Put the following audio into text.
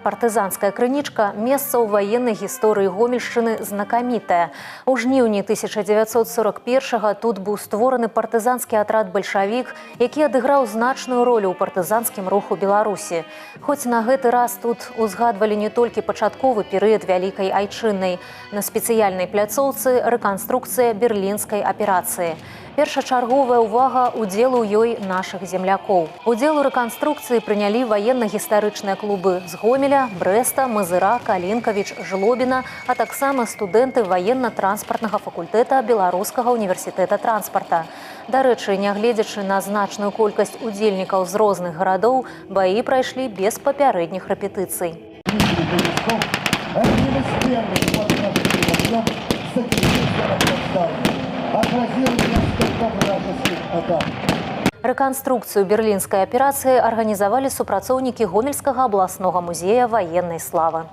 Партызанская крынічка – месца ў ваеннай гісторыі Гомельшчыны знакамітае. У жніўні 1941-го тут быў створаны партызанскі атрад «Бальшавік», які адыграў значную ролю ў партызанскім руху Беларусі. Хоць на гэты раз тут узгадвалі не толькі пачатковы перыяд Вялікай Айчыннай. На спецыяльнай пляцоўцы рэканструкцыя берлінскай аперацыі. Першачарговая ўвага удзелу ў ёй нашых землякоў. Удзел у рэканструкцыі прынялі ваенна-гістарычныя клубы з Гомеля, Брэста, Мазыра, Калінкавіч, Жлобіна, а таксама студэнты ваенна-транспартнага факультэта Беларускага універсітэта транспарта. Дарэчы, нягледзячы на значную колькасць удзельнікаў з розных гарадоў, баі прайшлі без папярэдніх рэпетыцый. Рэканструкцыю берлінскай аперацыі арганізавалі супрацоўнікі Гомельскага абласнога музея ваеннай славы.